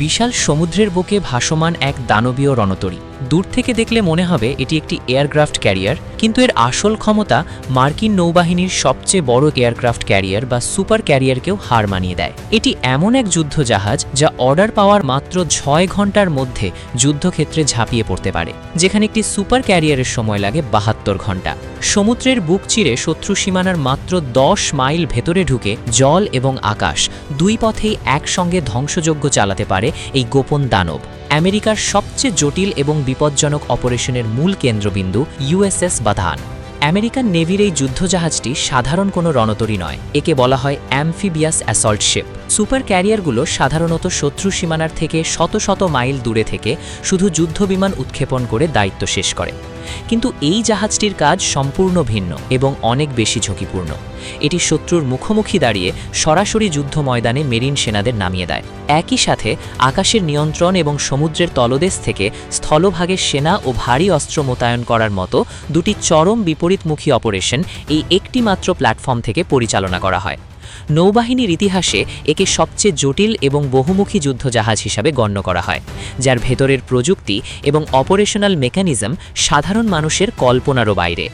বিশাল সমুদ্রের বুকে ভাসমান এক দানবীয় রণতরী। দূর থেকে দেখলে মনে হবে এটি একটি এয়ারক্রাফট ক্যারিয়ার, কিন্তু এর আসল ক্ষমতা মার্কিন নৌবাহিনীর সবচেয়ে বড় এয়ারক্রাফট ক্যারিয়ার বা সুপার ক্যারিয়ারকেও হার মানিয়ে দেয়। এটি এমন এক যুদ্ধজাহাজ যা অর্ডার পাওয়ার মাত্র 6 ঘন্টার মধ্যে যুদ্ধক্ষেত্রে ঝাঁপিয়ে পড়তে পারে, যেখানে একটি সুপার ক্যারিয়ারের সময় লাগে 72 ঘন্টা। সমুদ্রের বুক চিরে শত্রু সীমানার মাত্র 10 মাইল ভেতরে ঢুকে জল এবং আকাশ দুই পথেই একসঙ্গে ধ্বংসযজ্ঞ চালাতে পারে এই গোপন দানব। আমেরিকার সবচেয়ে জটিল এবং বিপজ্জনক অপারেশনের মূল কেন্দ্রবিন্দু ইউএসএস বাতান। আমেরিকান নেভির এই যুদ্ধজাহাজটি সাধারণ কোনো রণতরী নয়, একে বলা হয় অ্যামফিবিয়াস অ্যাসল্ট শিপ। সুপার ক্যারিয়ারগুলো সাধারণত শত্রু সীমানার থেকে শত শত মাইল দূরে থেকে শুধু যুদ্ধবিমান উৎক্ষেপণ করে দায়িত্ব শেষ করে, কিন্তু এই জাহাজটির কাজ সম্পূর্ণ ভিন্ন এবং অনেক বেশি ঝুঁকিপূর্ণ। এটি শত্রুর মুখোমুখি দাঁড়িয়ে সরাসরি যুদ্ধ ময়দানে মেরিন সেনাদের নামিয়ে দেয়। একই সাথে আকাশের নিয়ন্ত্রণ এবং সমুদ্রের তলদেশ থেকে স্থলভাগের সেনা ও ভারী অস্ত্র মোতায়েন করার মতো দুটি চরম বিপরীতমুখী অপারেশন এই একটি মাত্র প্ল্যাটফর্ম থেকে পরিচালনা করা হয়। নৌবাহিনীর ইতিহাসে একে সবচেয়ে জটিল এবং বহুমুখী যুদ্ধজাহাজ হিসাবে গণ্য করা হয়, যার ভেতরের প্রযুক্তি এবং অপারেশনাল মেকানিজম সাধারণ মানুষের কল্পনারও বাইরে।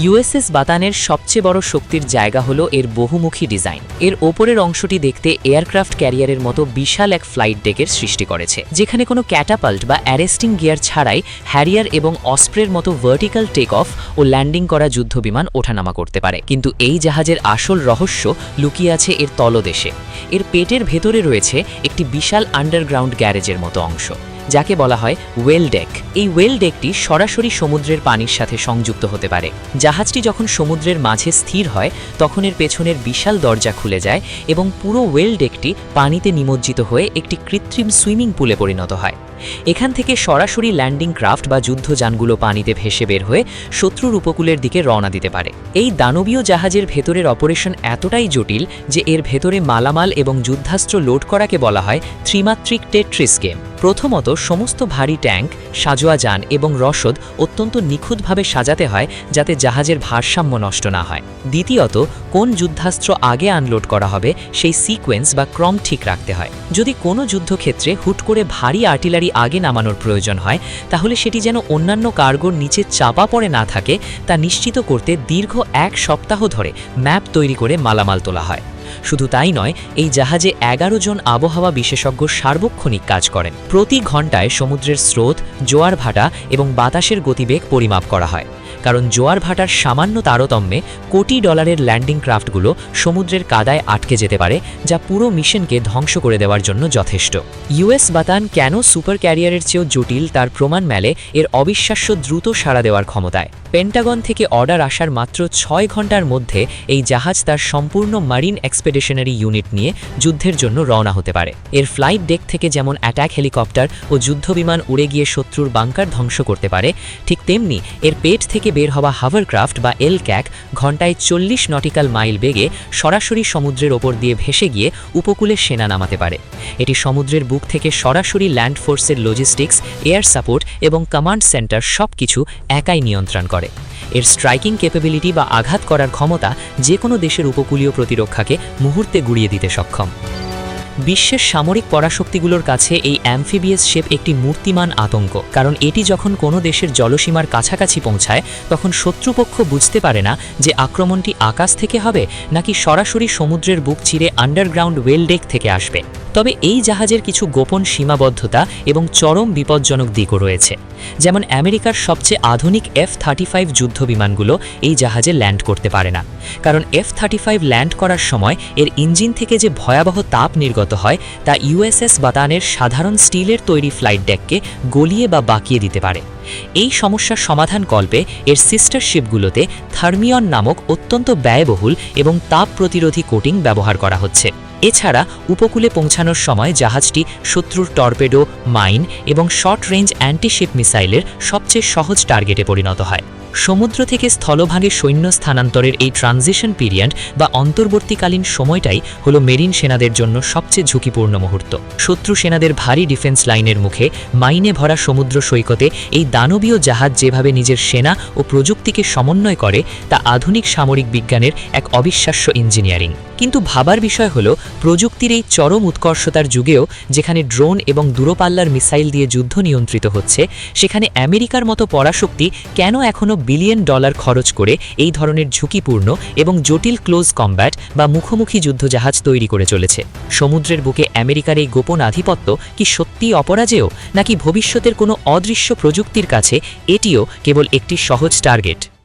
ইউএসএস বাতানের সবচেয়ে বড় শক্তির জায়গা হলো এর বহুমুখী ডিজাইন। এর ওপরের অংশটি দেখতে এয়ারক্রাফট ক্যারিয়ারের মতো বিশাল এক ফ্লাইট ডেকের সৃষ্টি করেছে, যেখানে কোনো ক্যাটাপাল্ট বা অ্যারেস্টিং গিয়ার ছাড়াই হ্যারিয়ার এবং অস্প্রের মতো ভার্টিক্যাল টেক অফ ও ল্যান্ডিং করা যুদ্ধবিমান ওঠানামা করতে পারে। কিন্তু এই জাহাজের আসল রহস্য লুকিয়ে আছে এর তলদেশে। এর পেটের ভেতরে রয়েছে একটি বিশাল আন্ডারগ্রাউন্ড গ্যারেজের মতো অংশ, যাকে বলা হয় ওয়েল ডেক। এই ওয়েল ডেকটি সরাসরি সমুদ্রের পানির সাথে সংযুক্ত হতে পারে। জাহাজটি যখন সমুদ্রের মাঝে স্থির হয় তখন এর পেছনের বিশাল দরজা খুলে যায় এবং পুরো ওয়েল ডেকটি পানিতে নিমজ্জিত হয়ে একটি কৃত্রিম সুইমিং পুলে পরিণত হয়। এখান থেকে সরাসরি ল্যান্ডিং ক্রাফট বা যুদ্ধযানগুলো পানিতে ভেসে বের হয়ে শত্রুর উপকূলের দিকে রওনা দিতে পারে। এই দানবীয় জাহাজের ভেতরের অপারেশন এতটাই জটিল যে এর ভেতরে মালামাল এবং যুদ্ধাস্ত্র লোড করাকে বলা হয় ত্রিমাত্রিক টেট্রিস গেম। প্রথমত, সমস্ত ভারী ট্যাঙ্ক, সাজোয়া যান এবং রসদ অত্যন্ত নিখুঁতভাবে সাজাতে হয় যাতে জাহাজের ভারসাম্য নষ্ট না হয়। দ্বিতীয়ত, কোন যুদ্ধাস্ত্র আগে আনলোড করা হবে সেই সিকোয়েন্স বা ক্রম ঠিক রাখতে হয়। যদি কোনো যুদ্ধক্ষেত্রে হুট করে ভারী আর্টিলারি আগে নামানোর প্রয়োজন হয়, তাহলে সেটি যেন অন্যান্য কার্গোর নিচে চাপা পড়ে না থাকে তা নিশ্চিত করতে দীর্ঘ 1 সপ্তাহ ধরে ম্যাপ তৈরি করে মালামাল তোলা হয়। শুধু তাই নয়, এই জাহাজে 11 জন আবহাওয়া বিশেষজ্ঞ সার্বক্ষণিক কাজ করেন। প্রতি ঘন্টায় সমুদ্রের স্রোত, জোয়ার ভাটা এবং বাতাসের গতিবেগ পরিমাপ করা হয়, কারণ জোয়ার ভাটার সামান্য তারতম্যে কোটি ডলারের ল্যান্ডিং ক্রাফটগুলো সমুদ্রের কাদায় আটকে যেতে পারে, যা পুরো মিশনকে ধ্বংস করে দেওয়ার জন্য যথেষ্ট। ইউএস বাতান কেন সুপার ক্যারিয়ারের চেয়েও জটিল তার প্রমাণ মেলে এর অবিশ্বাস্য দ্রুত সাড়া দেওয়ার ক্ষমতায়। পেন্টাগন থেকে অর্ডার আসার মাত্র 6 ঘন্টার মধ্যে এই জাহাজ তার সম্পূর্ণ মারিন এক্সপেডিশনারি ইউনিট নিয়ে যুদ্ধের জন্য রওনা হতে পারে। এর ফ্লাইট ডেক থেকে যেমন অ্যাটাক হেলিকপ্টার ও যুদ্ধবিমান উড়ে গিয়ে শত্রুর বাংকার ধ্বংস করতে পারে, ঠিক তেমনি এর পেট থেকে বের হওয়া হাভারক্রাফট বা এলক্যাক ঘন্টায় 40 নটিক্যাল মাইল বেগে সরাসরি সমুদ্রের ওপর দিয়ে ভেসে গিয়ে উপকূলে সেনা নামাতে পারে। এটি সমুদ্রের বুক থেকে সরাসরি ল্যান্ড ফোর্সের লজিস্টিক্স, এয়ার সাপোর্ট এবং কমান্ড সেন্টার সবকিছু একাই নিয়ন্ত্রণ করে। এর স্ট্রাইকিং ক্যাপাবিলিটি বা আঘাত করার ক্ষমতা যে কোনো দেশের উপকূলীয় প্রতিরক্ষাকে মুহূর্তে গুড়িয়ে দিতে সক্ষম। বিশ্বের সামরিক পরাশক্তিগুলোর কাছে এই অ্যামফিবিয়াস শিপ একটি মূর্তিমান আতঙ্ক, কারণ এটি যখন কোনো দেশের জলসীমার কাছাকাছি পৌঁছায় তখন শত্রুপক্ষ বুঝতে পারে না যে আক্রমণটি আকাশ থেকে হবে নাকি সরাসরি সমুদ্রের বুক চিরে আন্ডারগ্রাউন্ড ওয়েল ডেক থেকে আসবে। তবে এই জাহাজের কিছু গোপন সীমাবদ্ধতা এবং চরম বিপজ্জনক দিকও রয়েছে, যেমন আমেরিকার সবচেয়ে আধুনিক F-35 যুদ্ধবিমানগুলো এই জাহাজে ল্যান্ড করতে পারে না, কারণ F-35 ল্যান্ড করার সময় এর ইঞ্জিন থেকে যে ভয়াবহ তাপ নির্গত হয় তা ইউএসএস বাতানের সাধারণ স্টিলের তৈরি ফ্লাইট ডেককে গলিয়ে বা বাঁকিয়ে দিতে পারে। এই সমস্যার সমাধান কল্পে এর সিস্টার শিপগুলোতে থার্মিয়ন নামক অত্যন্ত ব্যয়বহুল এবং তাপ প্রতিরোধী কোটিং ব্যবহার করা হচ্ছে। এছাড়া উপকূলে পৌঁছানোর সময় জাহাজটি শত্রুর টর্পেডো, মাইন এবং শর্ট রেঞ্জ অ্যান্টিশিপ মিসাইলের সবচেয়ে সহজ টার্গেটে পরিণত হয়। সমুদ্র থেকে স্থলভাগে সৈন্য স্থানান্তরের এই ট্রানজিশন পিরিয়ড বা অন্তর্বর্তীকালীন সময়টাই হলো মেরিন সেনাদের জন্য সবচেয়ে ঝুঁকিপূর্ণ মুহূর্ত। শত্রু সেনাদের ভারী ডিফেন্স লাইনের মুখে মাইনে ভরা সমুদ্র সৈকতে এই দানবীয় জাহাজ যেভাবে নিজের সেনা ও প্রযুক্তিকে সমন্বয় করে তা আধুনিক সামরিক বিজ্ঞানের এক অবিশ্বাস্য ইঞ্জিনিয়ারিং। কিন্তু ভাবার বিষয় হলো প্রযুক্তির এই চরম উৎকর্ষতার যুগেও যেখানে ড্রোন এবং দূরপাল্লার মিসাইল দিয়ে যুদ্ধ নিয়ন্ত্রিত হচ্ছে, সেখানে আমেরিকার মতো পরাশক্তি কেন এখনও বিলিয়ন ডলার খরচ করে এই ধরনের ঝুঁকিপূর্ণ এবং জটিল ক্লোজ কম্ব্যাট বা মুখোমুখি যুদ্ধজাহাজ তৈরি করে চলেছে? সমুদ্রের বুকে আমেরিকার এই গোপন আধিপত্য কি সত্যিই অপরাজেয়, নাকি ভবিষ্যতের কোনো অদৃশ্য প্রযুক্তির কাছে এটিও কেবল একটি সহজ টার্গেট?